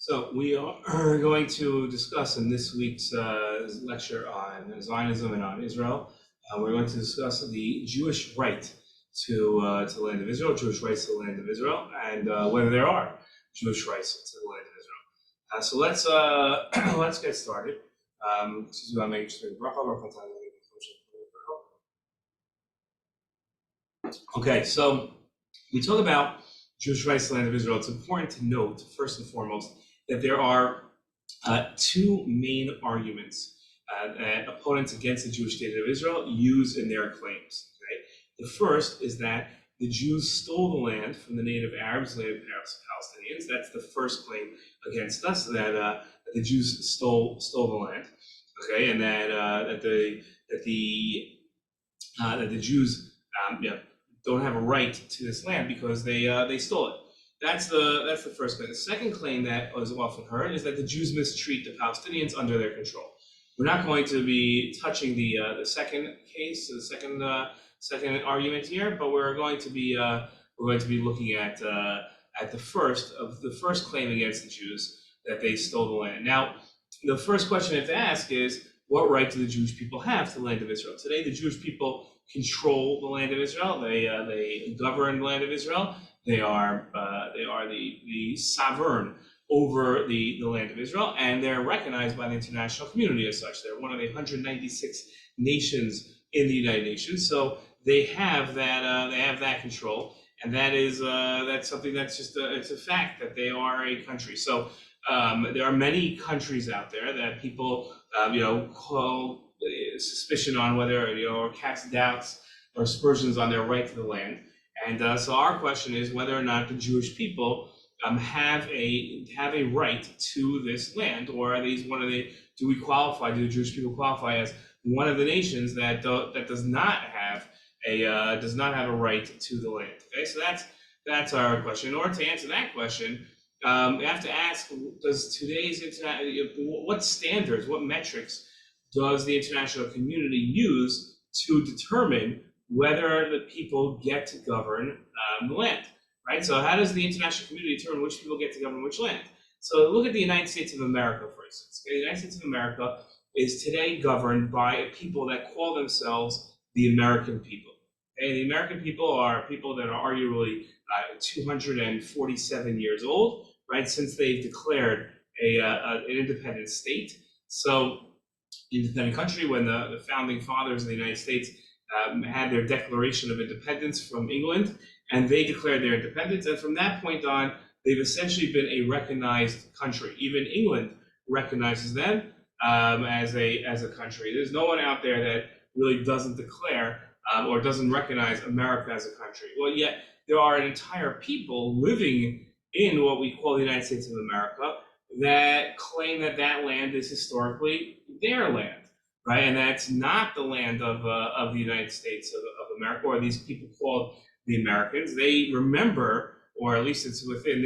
So we are going to discuss in this week's lecture on Zionism and on Israel. We're going to discuss the Jewish right to the land of Israel, Jewish rights to the land of Israel, and whether there are Jewish rights to the land of Israel. So let's get started. Okay, so we talk about Jewish rights to the land of Israel. It's important to note, first and foremost, that there are two main arguments that opponents against the Jewish state of Israel use in their claims. Okay? The first is that the Jews stole the land from the native Arabs, the native Palestinians. That's the first claim against us, that the Jews stole the land. Okay, and that the Jews don't have a right to this land because they stole it. That's the first claim. The second claim that is often heard is that the Jews mistreat the Palestinians under their control. We're not going to be touching the second case, the second argument here, but we're going to be looking at the first claim against the Jews, that they stole the land. Now, the first question we have to ask is, what right do the Jewish people have to the land of Israel? Today, the Jewish people control the land of Israel. They govern the land of Israel. They are the sovereign over the land of Israel, and they're recognized by the international community as such. They're one of the 196 nations in the United Nations, so they have that control, and that's something that's just it's a fact that they are a country. So there are many countries out there that people call suspicion on, whether or cast doubts or aspersions on their right to the land. And so our question is whether or not the Jewish people have a right to this land, or are these do the Jewish people qualify as one of the nations that does not have a right to the land? Okay, so that's our question. In order to answer that question, we have to ask: what standards, what metrics does the international community use to determine whether the people get to govern the land, right? So how does the international community determine which people get to govern which land? So look at the United States of America, for instance. Okay, the United States of America is today governed by a people that call themselves the American people. Okay, the American people are people that are arguably 247 years old, right, since they've declared an independent state. So independent country, when the founding fathers of the United States had their Declaration of Independence from England, and they declared their independence. And from that point on, they've essentially been a recognized country. Even England recognizes them as a country. There's no one out there that really doesn't declare or doesn't recognize America as a country. Well, yet there are an entire people living in what we call the United States of America that claim that land is historically their land. Right, and that's not the land of the United States of America, or these people called the Americans. They remember, or at least it's within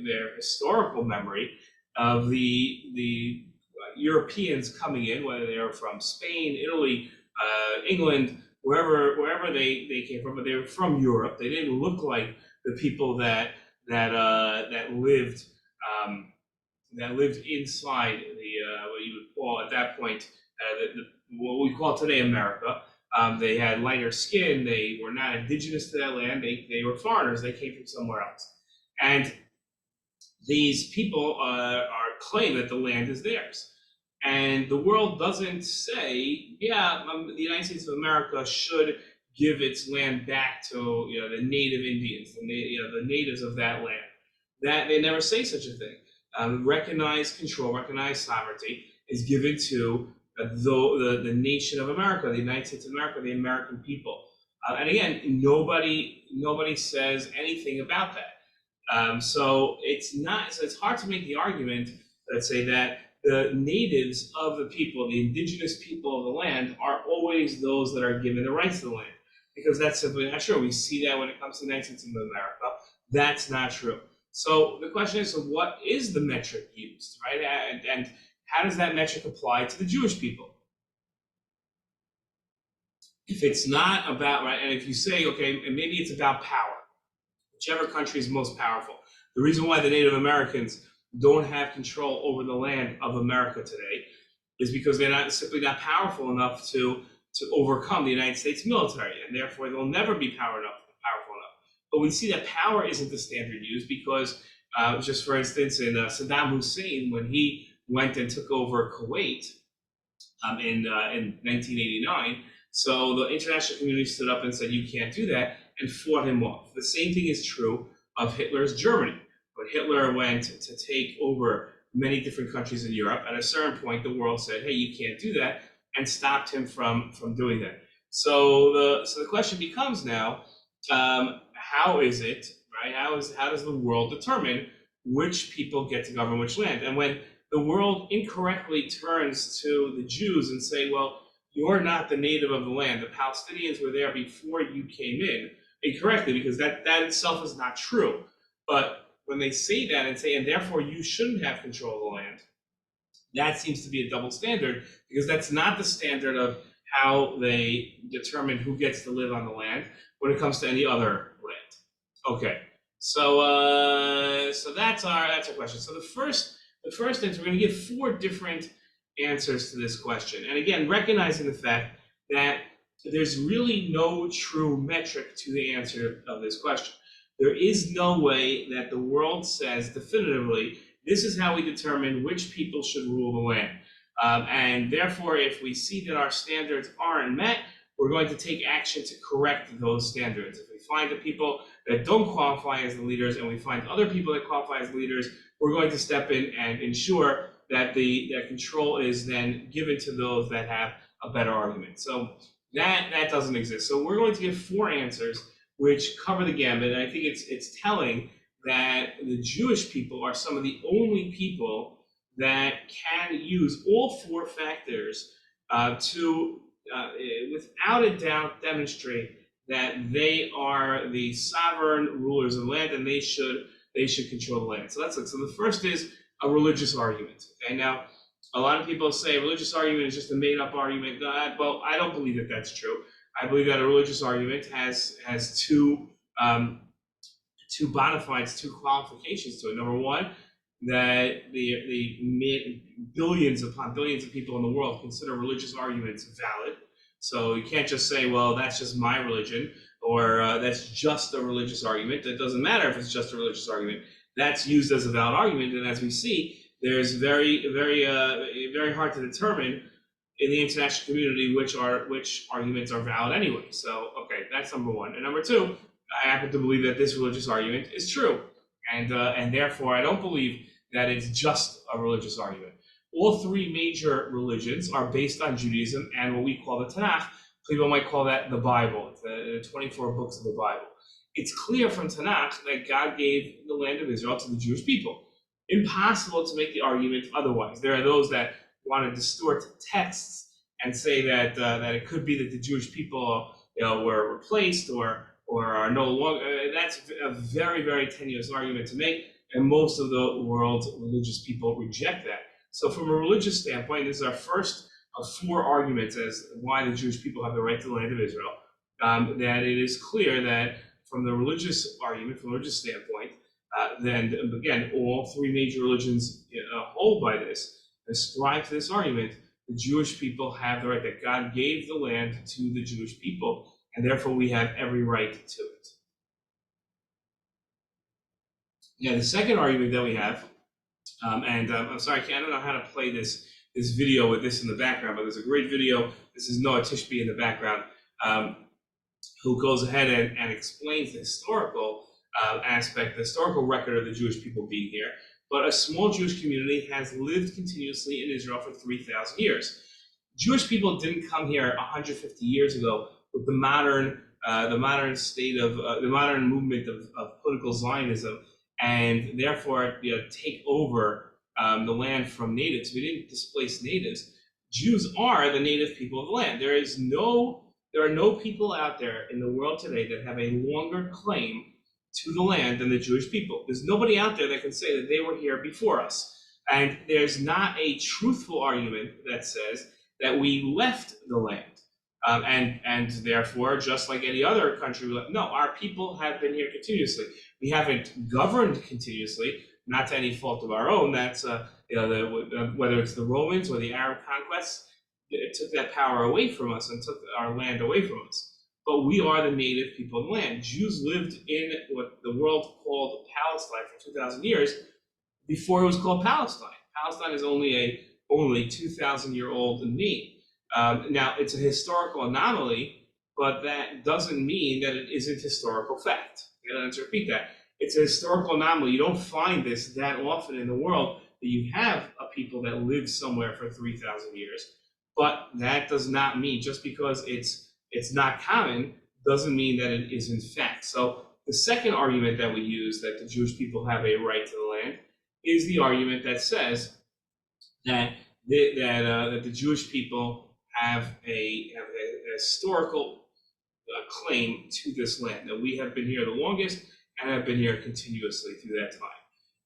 their historical memory of the Europeans coming in, whether they were from Spain, Italy, England, wherever they came from, but they were from Europe. They didn't look like the people that lived inside what you would call at that point. What we call today America. They had lighter skin. They were not indigenous to that land. They were foreigners. They came from somewhere else. And these people claim that the land is theirs. And the world doesn't say, the United States of America should give its land back to the native Indians, the natives of that land. That they never say such a thing. Recognized control, recognized sovereignty is given to the nation of America, the United States of America, the American people. And again, nobody says anything about that. So it's hard to make the argument, let's say, that the natives of the people, the indigenous people of the land, are always those that are given the rights to the land, because that's simply not true. We see that when it comes to the United States of America. That's not true. So the question is, so what is the metric used, right? And how does that metric apply to the Jewish people? If it's not about, right, and if you say, okay, and maybe it's about power, whichever country is most powerful. The reason why the Native Americans don't have control over the land of America today is because they're simply not powerful enough to overcome the United States military, and therefore they'll never be powerful enough. But we see that power isn't the standard used because, just for instance, in Saddam Hussein, when he went and took over Kuwait in 1989, so the international community stood up and said, you can't do that, and fought him off. The same thing is true of Hitler's Germany. When Hitler went to take over many different countries in Europe, at a certain point, the world said, hey, you can't do that, and stopped him from doing that. So the question becomes now, how is it, right? How does the world determine which people get to govern which land? And when the world incorrectly turns to the Jews and say, well, you're not the native of the land. The Palestinians were there before you came in, incorrectly, because that itself is not true. But when they say that and say, and therefore you shouldn't have control of the land, that seems to be a double standard, because that's not the standard of how they determine who gets to live on the land when it comes to any other land. Okay, so that's our question. So the first thing is we're going to give 4 different answers to this question, and again, recognizing the fact that there's really no true metric to the answer of this question. There is no way that the world says definitively, this is how we determine which people should rule the land. And therefore, if we see that our standards aren't met, we're going to take action to correct those standards. If we find the people that don't qualify as the leaders and we find other people that qualify as leaders, we're going to step in and ensure that that control is then given to those that have a better argument. So that doesn't exist. So we're going to give 4 answers which cover the gambit. And I think it's telling that the Jewish people are some of the only people that can use all 4 factors to, without a doubt, demonstrate that they are the sovereign rulers of the land and they should control the land. So the first is a religious argument. Okay, now a lot of people say religious argument is just a made-up argument. Well, I don't believe that that's true. I believe that a religious argument has 2 bona fides, 2 qualifications to it. Number one, that the billions upon billions of people in the world consider religious arguments valid. So you can't just say, well, that's just my religion, or that's just a religious argument. It doesn't matter if it's just a religious argument. That's used as a valid argument, and as we see, there's very hard to determine in the international community which arguments are valid anyway. So, okay, that's number one. And number 2, I happen to believe that this religious argument is true, and therefore I don't believe that it's just a religious argument. All 3 major religions are based on Judaism and what we call the Tanakh. People might call that the Bible. It's the 24 books of the Bible. It's clear from Tanakh that God gave the land of Israel to the Jewish people. Impossible to make the argument otherwise. There are those that want to distort texts and say that it could be that the Jewish people, were replaced or are no longer. That's a very, very tenuous argument to make, and most of the world's religious people reject that. So from a religious standpoint, this is our first of 4 arguments as why the Jewish people have the right to the land of Israel. That it is clear that from the religious argument, from a religious standpoint, then again, all 3 major religions hold by this, ascribe to this argument. The Jewish people have the right, that God gave the land to the Jewish people, and therefore we have every right to it. Yeah, the second argument that we have, I'm sorry, I don't know how to play this video with this in the background, but there's a great video. This is Noah Tishby in the background, who goes ahead and explains the historical aspect, the historical record of the Jewish people being here. But a small Jewish community has lived continuously in Israel for 3,000 years. Jewish people didn't come here 150 years ago with the modern state of the modern movement of political Zionism, and therefore take over the land from natives. We didn't displace natives. Jews are the native people of the land. There are no people out there in the world today that have a longer claim to the land than the Jewish people. There's nobody out there that can say that they were here before us. And there's not a truthful argument that says that we left the land. And therefore, just like any other country, no, our people have been here continuously. We haven't governed continuously, not to any fault of our own. That's whether it's the Romans or the Arab conquests, it took that power away from us and took our land away from us. But we are the native people of the land. Jews lived in what the world called Palestine for 2,000 years before it was called Palestine. Palestine is only 2,000-year-old name. Now, it's a historical anomaly, but that doesn't mean that it isn't historical fact. Okay, let's repeat that. It's a historical anomaly. You don't find this that often in the world, that you have a people that live somewhere for 3,000 years. But that does not mean, just because it's not common, doesn't mean that it is in fact. So the second argument that we use, that the Jewish people have a right to the land, is the argument that says that the Jewish people have a historical claim to this land, that we have been here the longest and have been here continuously through that time.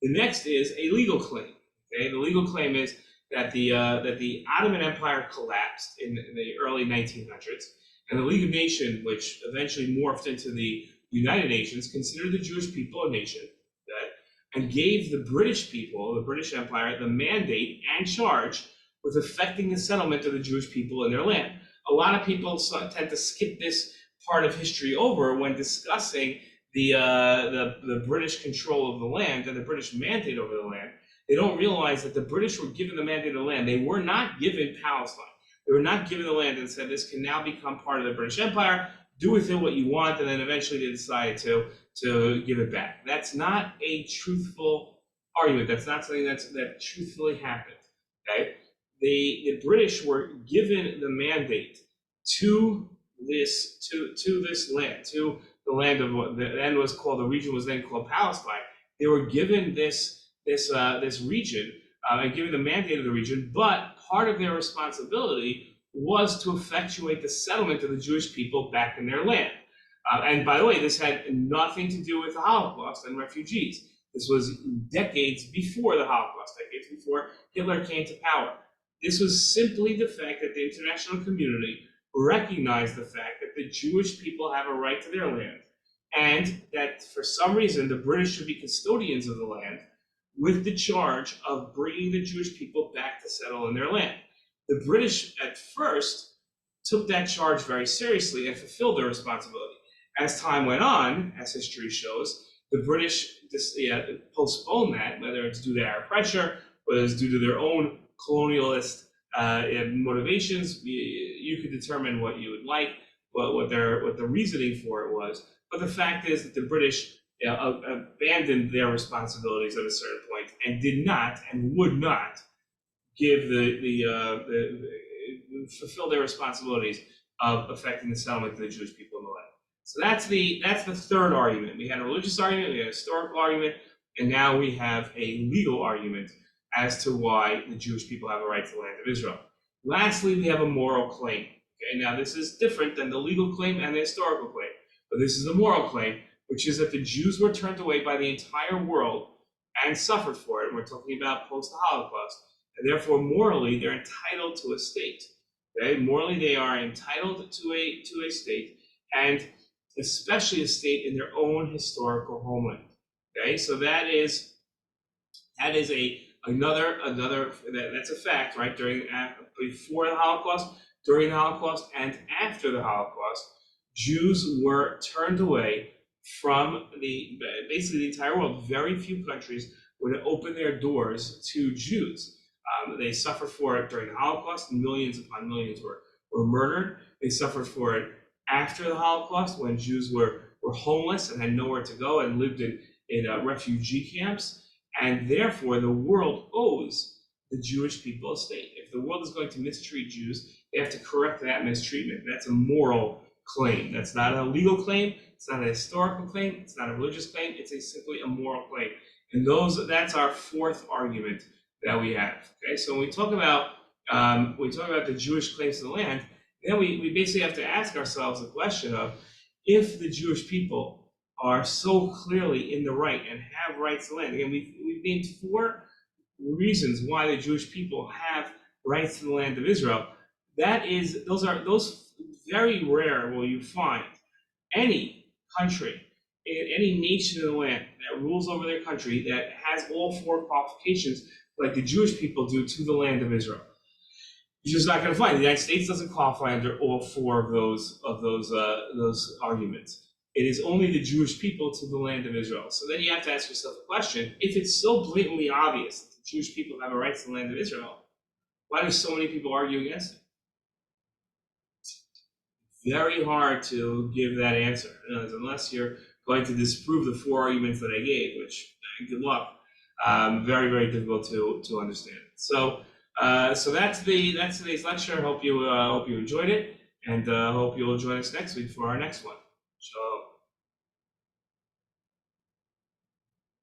The next is a legal claim. Okay, the legal claim is that the Ottoman Empire collapsed in the early 1900s, and the League of Nations, which eventually morphed into the United Nations, considered the Jewish people a nation, and gave the British people, the British Empire, the mandate and charge with effecting the settlement of the Jewish people in their land. A lot of people tend to skip this part of history over when discussing the British control of the land and the British mandate over the land. They don't realize that the British were given the mandate of the land. They were not given Palestine. They were not given the land and said, this can now become part of the British Empire. Do with it what you want, and then eventually they decided to give it back. That's not a truthful argument. That's not something that truthfully happened. Okay, the British were given the mandate to this land, to the land of what then was called, the region was then called Palestine. They were given this region and given the mandate of the region, but part of their responsibility was to effectuate the settlement of the Jewish people back in their land. And by the way, this had nothing to do with the Holocaust and refugees. This was decades before the Holocaust, decades before Hitler came to power. This was simply the fact that the international community recognized the fact that the Jewish people have a right to their land, and that for some reason the British should be custodians of the land with the charge of bringing the Jewish people back to settle in their land. The British at first took that charge very seriously and fulfilled their responsibility. As time went on, as history shows, the British postponed that, whether it's due to our pressure, whether it's due to their own colonialist motivations. You could determine what you would like, what the reasoning for it was. But the fact is that the British abandoned their responsibilities at a certain point and did not and would not give fulfill their responsibilities of affecting the settlement of the Jewish people in the land. So that's the third argument. We had a religious argument, we had a historical argument, and now we have a legal argument as to why the Jewish people have a right to the land of Israel. Lastly, we have a moral claim. Okay, now this is different than the legal claim and the historical claim, but this is a moral claim, which is that the Jews were turned away by the entire world and suffered for it. And we're talking about post-Holocaust, and therefore morally they're entitled to a state. Okay, morally they are entitled to a state, and especially a state in their own historical homeland. Okay, so that's a fact, right? Before the Holocaust, during the Holocaust, and after the Holocaust, Jews were turned away from basically the entire world. Very few countries would open their doors to Jews. They suffered for it during the Holocaust. Millions upon millions were murdered. They suffered for it after the Holocaust, when Jews were homeless and had nowhere to go and lived in refugee camps. And therefore, the world owes the Jewish people a state. If the world is going to mistreat Jews, they have to correct that mistreatment. That's a moral claim. That's not a legal claim. It's not a historical claim. It's not a religious claim. It's simply a moral claim. And that's our fourth argument that we have. Okay, so when we talk about the Jewish claims to the land, then we basically have to ask ourselves the question of, if the Jewish people are so clearly in the right and have rights to land. Again, we've named four reasons why the Jewish people have rights to the land of Israel. Those very rare will you find any country any nation in the land that rules over their country that has all four qualifications, like the Jewish people do to the land of Israel. You're just not going to find. The United States doesn't qualify under all four of those arguments. It is only the Jewish people to the land of Israel. So then you have to ask yourself a question: if it's so blatantly obvious that the Jewish people have a right to the land of Israel, why do so many people argue against it? Very hard to give that answer, unless you're going to disprove the four arguments that I gave, which good luck. Very, very difficult to understand. So that's today's lecture. Hope you enjoyed it, and hope you'll join us next week for our next one. So.